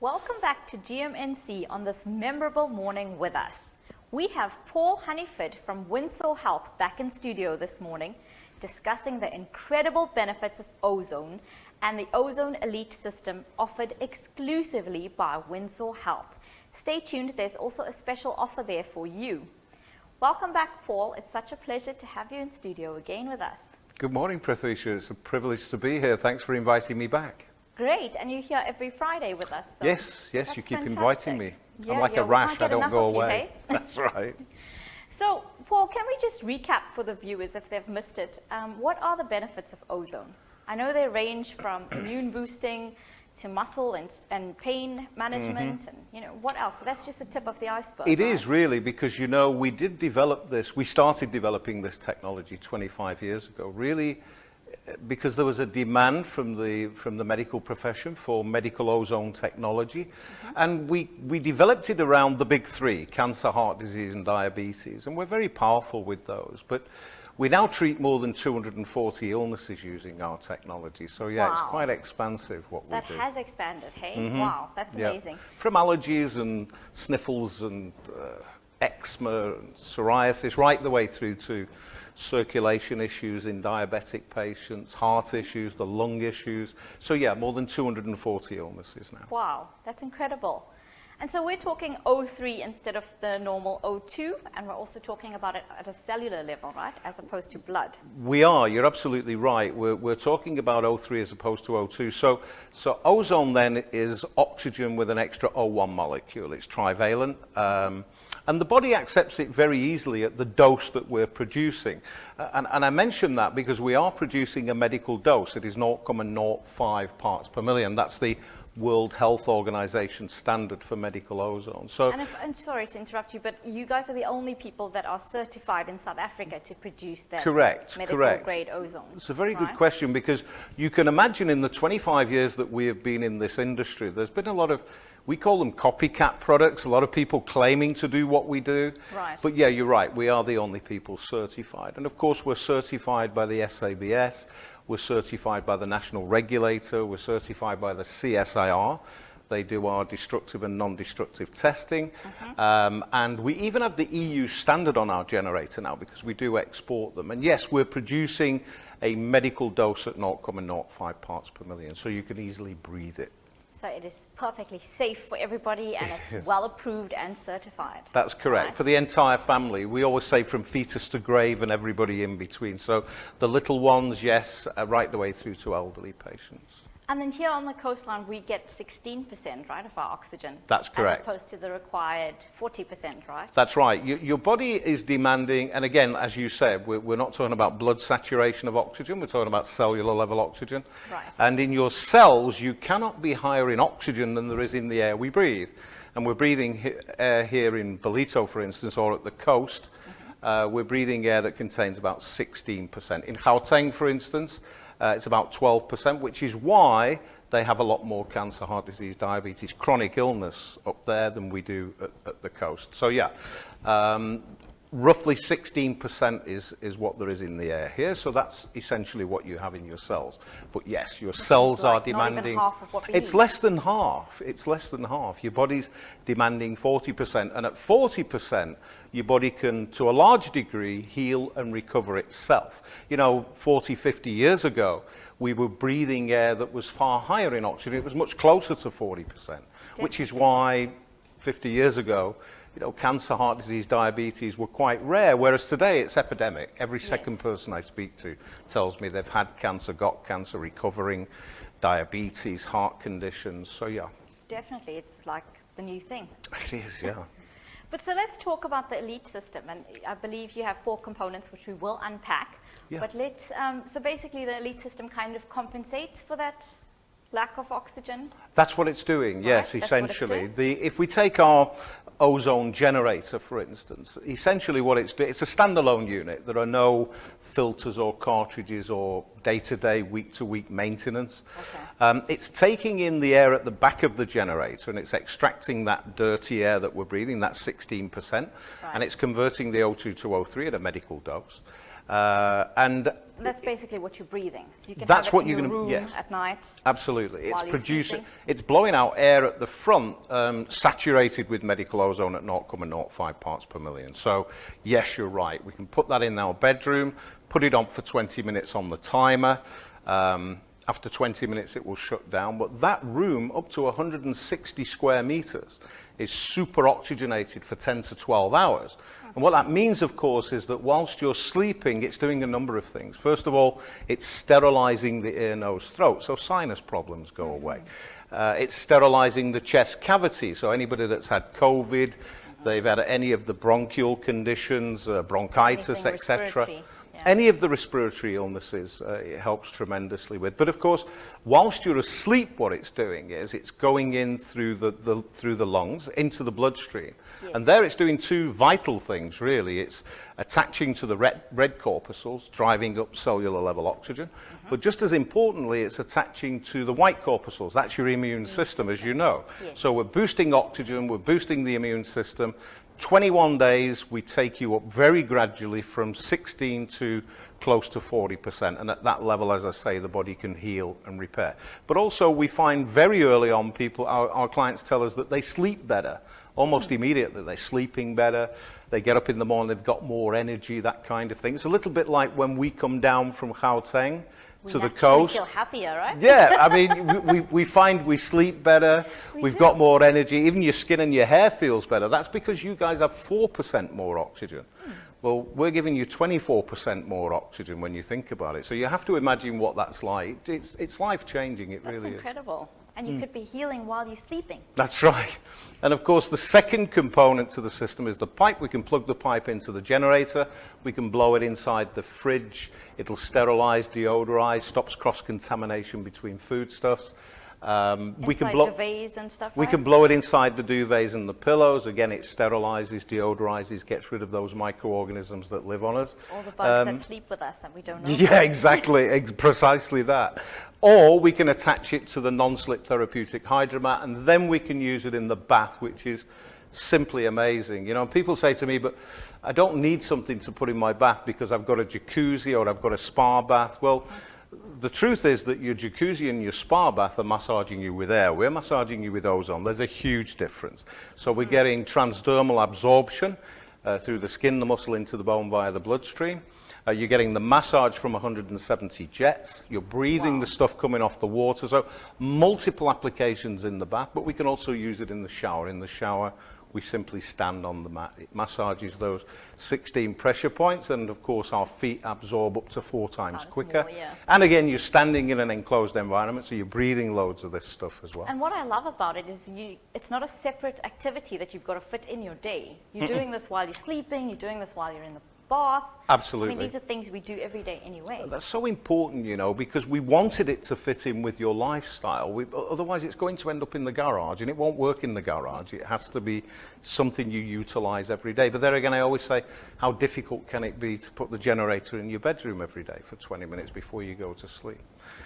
Welcome back to GMNC on this memorable morning with us. We have Paul Honeyford from Windsor Health back in studio this morning discussing the incredible benefits of ozone and the Ozone Elite system offered exclusively by Windsor Health. Stay tuned, there's also a special offer there for you. Welcome back, Paul. It's such a pleasure to have you in studio again with us. Good morning, Patricia. It's a privilege to be here. Thanks for inviting me back. Great, and you're here every Friday with us. So yes, you keep fantastic. Inviting me. Yeah, I'm like a rash, I don't go away. You, hey? That's right. So, Paul, can we just recap for the viewers if they've missed it? What are the benefits of ozone? I know they range from immune boosting to muscle and pain management and what else, but that's just the tip of the iceberg. It is really, because we did develop this, we started developing this technology 25 years ago, really because there was a demand from the medical profession for medical ozone technology, and we developed it around the big three: cancer, heart disease and diabetes, and we're very powerful with those. But we now treat more than 240 illnesses using our technology. So yeah, It's quite expansive what we do. That has expanded, hey? Wow, that's amazing. From allergies and sniffles and eczema and psoriasis, right the way through to circulation issues in diabetic patients, heart issues, the lung issues. So yeah, more than 240 illnesses now. Wow, that's incredible. And so we're talking O3 instead of the normal O2, and we're also talking about it at a cellular level, right, as opposed to blood. We are, you're absolutely right. We're talking about O3 as opposed to O2. So ozone then is oxygen with an extra O1 molecule. It's trivalent. And the body accepts it very easily at the dose that we're producing. And I mention that because we are producing a medical dose. It is 0.05 parts per million. That's the World Health Organization standard for medical ozone. So, I'm sorry to interrupt you, but you guys are the only people that are certified in South Africa to produce that medical grade ozone. It's a very good question, because you can imagine in the 25 years that we have been in this industry, there's been a lot of, we call them copycat products, a lot of people claiming to do what we do. Right. But yeah, you're right, we are the only people certified. And of course, we're certified by the SABS, we're certified by the national regulator, we're certified by the CSIR. They do our destructive and non-destructive testing. And we even have the EU standard on our generator now, because we do export them. And yes, we're producing a medical dose at 0.05 parts per million, so you can easily breathe it. So it is perfectly safe for everybody, and it's well approved and certified. That's correct. For the entire family. We always say from fetus to grave and everybody in between. So the little ones, yes, right the way through to elderly patients. And then here on the coastline, we get 16%, right, of our oxygen. That's correct. As opposed to the required 40%, right? That's right. Your body is demanding, and again, as you said, we're not talking about blood saturation of oxygen, we're talking about cellular level oxygen. Right. And in your cells, you cannot be higher in oxygen than there is in the air we breathe. And we're breathing air here in Ballito, for instance, or at the coast. We're breathing air that contains about 16%. In Gauteng, for instance, it's about 12%, which is why they have a lot more cancer, heart disease, diabetes, chronic illness up there than we do at the coast. So yeah, roughly 16% is what there is in the air here. So that's essentially what you have in your cells. But yes, your cells are demanding. Not even half of what we it's need. less than half. It's less than half. Your body's demanding 40%, and at 40%, your body can, to a large degree, heal and recover itself. 40, 50 years ago, we were breathing air that was far higher in oxygen. It was much closer to 40%, which is why 50 years ago, cancer, heart disease, diabetes were quite rare, whereas today it's epidemic. Every second person I speak to tells me they've had cancer, got cancer, recovering, diabetes, heart conditions. So yeah. Definitely, it's like the new thing. It is, yeah. But so let's talk about the Elite system, and I believe you have 4 components which we will unpack. Yeah. But let's, so basically the Elite system kind of compensates for that lack of oxygen? That's what it's doing, yes, Right, essentially. If we take our ozone generator, for instance, essentially what it's doing, it's a standalone unit. There are no filters or cartridges or day-to-day, week-to-week maintenance. It's taking in the air at the back of the generator, and it's extracting that dirty air that we're breathing, that 16%, and it's converting the O2 to O3 at a medical dose. And that's basically what you're breathing. So you can that's have it what in you're your going to, room yes, at night. absolutely. It's while you're producing, sleeping. it's blowing out air at the front, saturated with medical ozone at 0.05 parts per million. So yes, you're right. We can put that in our bedroom, put it on for 20 minutes on the timer. After 20 minutes, it will shut down. But that room, up to 160 square meters, is super oxygenated for 10 to 12 hours. And what that means, of course, is that whilst you're sleeping, it's doing a number of things. First of all, it's sterilizing the ear, nose, throat, so sinus problems go away. It's sterilizing the chest cavity, so anybody that's had COVID, they've had any of the bronchial conditions, bronchitis, etc. Any of the respiratory illnesses, it helps tremendously with. But of course, whilst you're asleep, what it's doing is it's going in through the lungs into the bloodstream. Yes. And there it's doing two vital things, really. It's attaching to the red corpuscles, driving up cellular level oxygen. But just as importantly, it's attaching to the white corpuscles. That's your immune system, as you know. Yes. So we're boosting oxygen, we're boosting the immune system. 21 days, we take you up very gradually from 16 to close to 40%. And at that level, as I say, the body can heal and repair. But also, we find very early on people, our clients tell us that they sleep better. Almost immediately, they're sleeping better. They get up in the morning, they've got more energy, that kind of thing. It's a little bit like when we come down from Gauteng to the coast. We feel happier, right? Yeah, I mean, we find we sleep better, we've got more energy, even your skin and your hair feels better. That's because you guys have 4% more oxygen. Well, we're giving you 24% more oxygen when you think about it. So you have to imagine what that's like. It's life-changing, it really is. That's incredible. And you could be healing while you're sleeping. That's right. And of course, the second component to the system is the pipe. We can plug the pipe into the generator. We can blow it inside the fridge. It'll sterilize, deodorize, stops cross-contamination between foodstuffs. We can blow duvets and stuff. We can blow it inside the duvets and the pillows. Again, it sterilizes, deodorizes, gets rid of those microorganisms that live on us. All the bugs that sleep with us that we don't know. Yeah, exactly, precisely that. Or we can attach it to the non-slip therapeutic hydromat, and then we can use it in the bath, which is simply amazing. You know, people say to me, but I don't need something to put in my bath because I've got a jacuzzi or I've got a spa bath. Well, the truth is that your jacuzzi and your spa bath are massaging you with air. We're massaging you with ozone. There's a huge difference. So we're getting transdermal absorption through the skin, the muscle, into the bone via the bloodstream. You're getting the massage from 170 jets. You're breathing the stuff coming off the water. So multiple applications in the bath, but we can also use it in the shower. In the shower, we simply stand on the mat. It massages those 16 pressure points, and of course our feet absorb up to 4 times quicker. More, yeah. And again, you're standing in an enclosed environment, so you're breathing loads of this stuff as well. And what I love about it is it's not a separate activity that you've got to fit in your day. You're doing this while you're sleeping, you're doing this while you're in the bath. Absolutely. I mean, these are things we do every day anyway. That's so important, you know, because we wanted it to fit in with your lifestyle. Otherwise, it's going to end up in the garage, and it won't work in the garage. It has to be something you utilize every day. But there again, I always say, how difficult can it be to put the generator in your bedroom every day for 20 minutes before you go to sleep?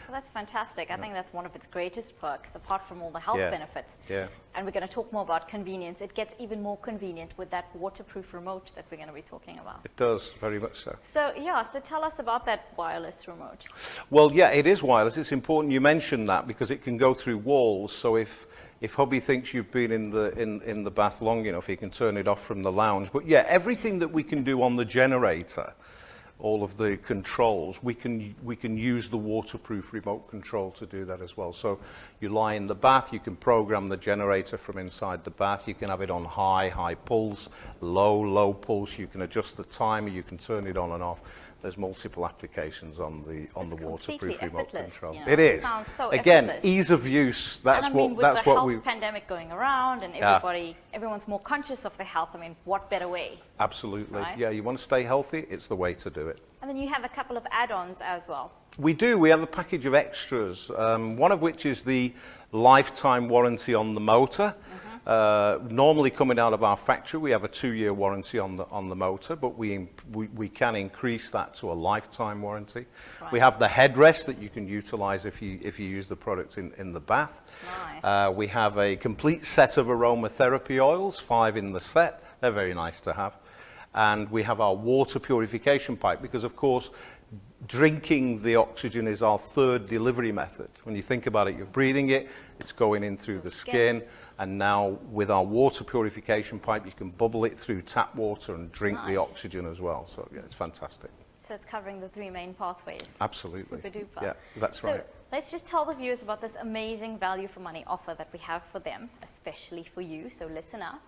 Well, that's fantastic. I think that's one of its greatest perks, apart from all the health benefits. Yeah. And we're going to talk more about convenience. It gets even more convenient with that waterproof remote that we're going to be talking about. It does, very much so. So, yeah, so tell us about that wireless remote. Well, yeah, it is wireless. It's important you mention that because it can go through walls. So if hubby thinks you've been in the bath long enough, he can turn it off from the lounge. But yeah, everything that we can do on the generator, all of the controls, we can use the waterproof remote control to do that as well. So you lie in the bath, you can program the generator from inside the bath. You can have it on high pulse, low pulse. You can adjust the timer. You can turn it on and off. There's multiple applications on the waterproof remote control. You know, it is. Sounds so again, effortless. Ease of use. That's and I mean, what that's with the what health we. pandemic going around, and everyone's more conscious of their health. I mean, what better way? Absolutely. Right? Yeah, you want to stay healthy, it's the way to do it. And then you have a couple of add-ons as well. We do. We have a package of extras, one of which is the lifetime warranty on the motor. Normally coming out of our factory, we have a 2-year warranty on the motor, but we can increase that to a lifetime warranty. Right. We have the headrest that you can utilize if you use the product in the bath. Nice. We have a complete set of aromatherapy oils, 5 in the set. They're very nice to have. and we have our water purification pipe, because of course drinking the oxygen is our third delivery method. When you think about it, you're breathing it, it's going in through the skin, and now with our water purification pipe you can bubble it through tap water and drink the oxygen as well. So yeah, it's fantastic. So it's covering the 3 main pathways. Absolutely. Super duper. Yeah, that's right. So let's just tell the viewers about this amazing value for money offer that we have for them, especially for you. So listen up.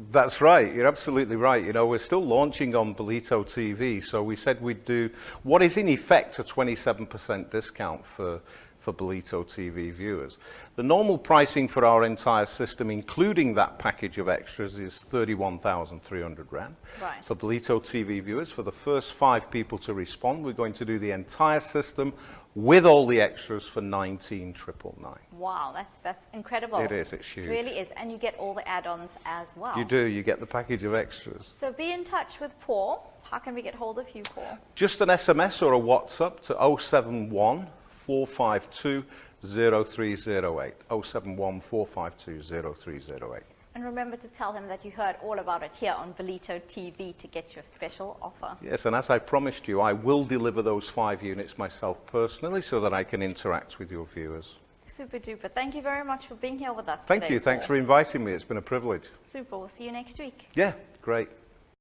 That's right. You're absolutely right. You know, we're still launching on Ballito TV, so we said we'd do what is in effect a 27% discount for Ballito TV viewers. The normal pricing for our entire system, including that package of extras, is 31,300 Rand. Right. For Ballito TV viewers, for the first 5 people to respond, we're going to do the entire system with all the extras for 19,999. Wow, that's incredible. It is, it's huge. It really is, and you get all the add-ons as well. You do, you get the package of extras. So be in touch with Paul. How can we get hold of you, Paul? Just an SMS or a WhatsApp to 071 452 0308. 071 452 0308. And remember to tell him that you heard all about it here on Ballito TV to get your special offer. Yes, and as I promised you, I will deliver those 5 units myself personally so that I can interact with your viewers. Super duper. Thank you very much for being here with us Thank today, you. Thanks Paul. for inviting me. It's been a privilege. Super. We'll see you next week. Yeah, great.